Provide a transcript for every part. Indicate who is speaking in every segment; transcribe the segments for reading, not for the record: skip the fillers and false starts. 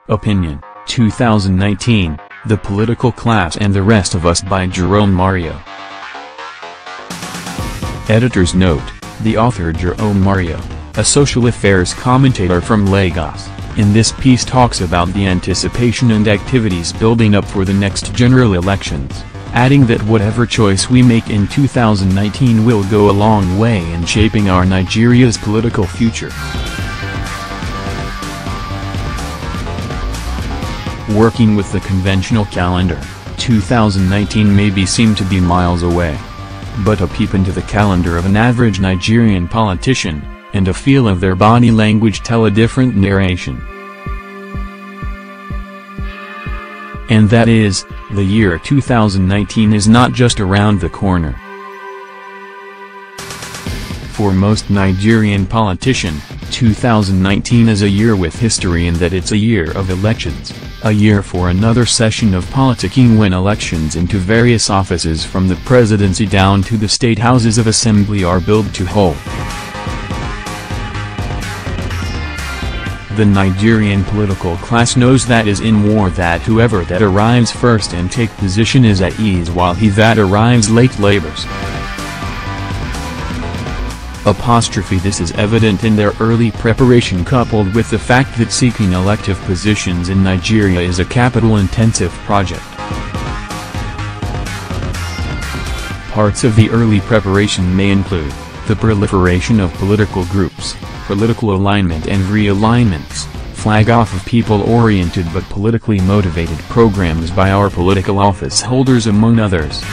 Speaker 1: Opinion, 2019, The Political Class and the Rest of Us by Jerome-Mario. Editor's note, the author Jerome-Mario, a social affairs commentator from Lagos, in this piece talks about the anticipation and activities building up for the next general elections, adding that whatever choice we make in 2019 will go a long way in shaping our Nigeria's political future. Working with the conventional calendar, 2019 may seem to be miles away. But a peep into the calendar of an average Nigerian politician, and a feel of their body language tell a different narration. And that is, the year 2019 is not just around the corner. For most Nigerian politicians, 2019 is a year with history in that it's a year of elections, a year for another session of politicking when elections into various offices from the presidency down to the state houses of assembly are billed to hold. The Nigerian political class knows that is in war that whoever that arrives first and take position is at ease while he that arrives late labors. This is evident in their early preparation coupled with the fact that seeking elective positions in Nigeria is a capital-intensive project. Parts of the early preparation may include the proliferation of political groups, political alignment and realignments, flag-off of people-oriented but politically motivated programs by our political office holders among others.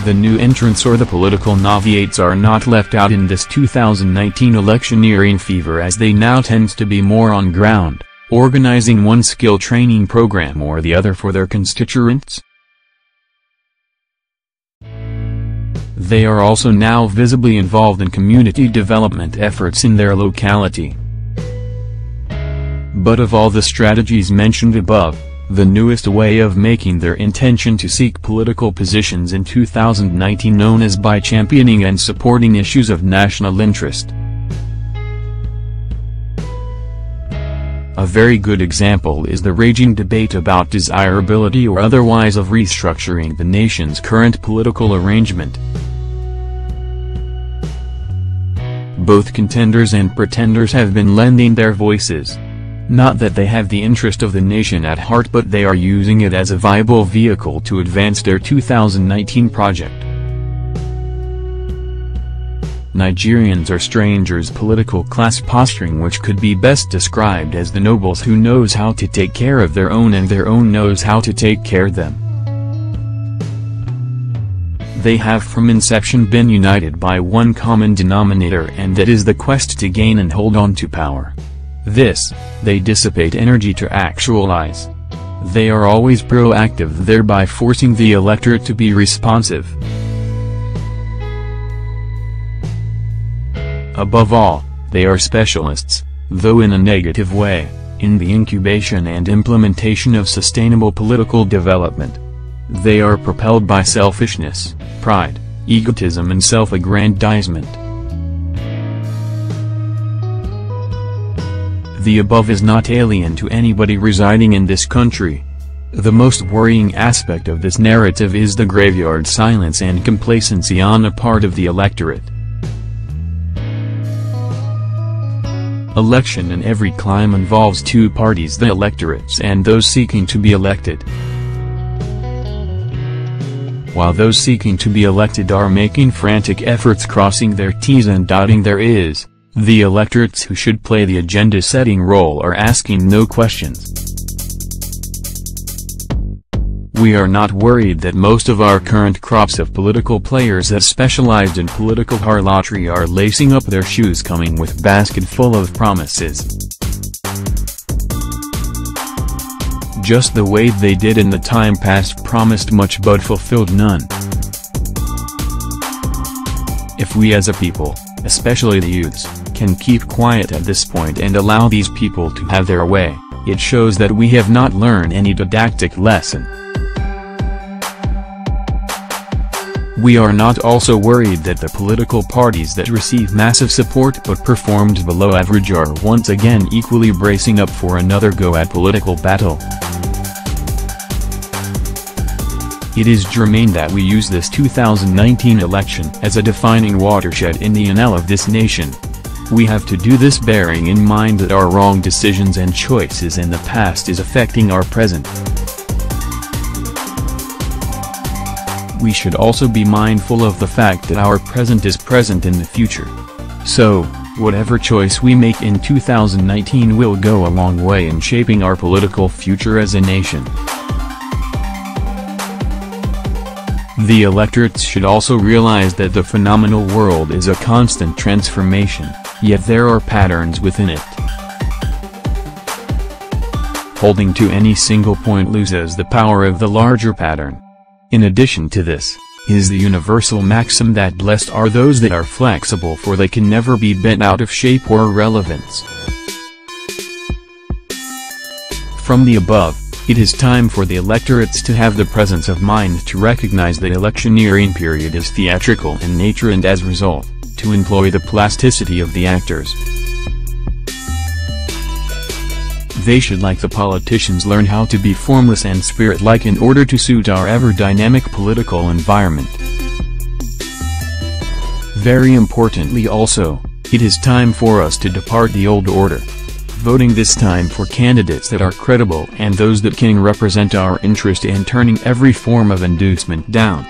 Speaker 1: The new entrants or the political noviates are not left out in this 2019 electioneering fever as they now tend to be more on ground, organizing one skill training program or the other for their constituents. They are also now visibly involved in community development efforts in their locality. But of all the strategies mentioned above, the newest way of making their intention to seek political positions in 2019 known as by championing and supporting issues of national interest. A very good example is the raging debate about desirability or otherwise of restructuring the nation's current political arrangement. Both contenders and pretenders have been lending their voices. Not that they have the interest of the nation at heart, but they are using it as a viable vehicle to advance their 2019 project. Nigerians are strangers' political class posturing, which could be best described as the nobles who knows how to take care of their own and their own knows how to take care of them. They have from inception been united by one common denominator, and that is the quest to gain and hold on to power. This, they dissipate energy to actualize. They are always proactive, thereby forcing the electorate to be responsive. Above all, they are specialists, though in a negative way, in the incubation and implementation of sustainable political development. They are propelled by selfishness, pride, egotism and self-aggrandizement. The above is not alien to anybody residing in this country. The most worrying aspect of this narrative is the graveyard silence and complacency on the part of the electorate. Election in every clime involves two parties, the electorates and those seeking to be elected. While those seeking to be elected are making frantic efforts crossing their T's and dotting their I's, the electorates who should play the agenda-setting role are asking no questions. We are not worried that most of our current crops of political players that specialized in political harlotry are lacing up their shoes coming with a basket full of promises. Just the way they did in the time past, promised much but fulfilled none. If we as a people, especially the youths, can keep quiet at this point and allow these people to have their way, it shows that we have not learned any didactic lesson. We are not also worried that the political parties that receive massive support but performed below average are once again equally bracing up for another go at political battle. It is germane that we use this 2019 election as a defining watershed in the annals of this nation. We have to do this bearing in mind that our wrong decisions and choices in the past is affecting our present. We should also be mindful of the fact that our present is present in the future. So, whatever choice we make in 2019 will go a long way in shaping our political future as a nation. The electorates should also realize that the phenomenal world is a constant transformation, yet there are patterns within it. Holding to any single point loses the power of the larger pattern. In addition to this, is the universal maxim that blessed are those that are flexible, for they can never be bent out of shape or relevance. From the above, it is time for the electorates to have the presence of mind to recognize that electioneering period is theatrical in nature and as a result, to employ the plasticity of the actors. They should, like the politicians, learn how to be formless and spirit-like in order to suit our ever-dynamic political environment. Very importantly also, it is time for us to depart the old order. Voting this time for candidates that are credible and those that can represent our interest, and turning every form of inducement down.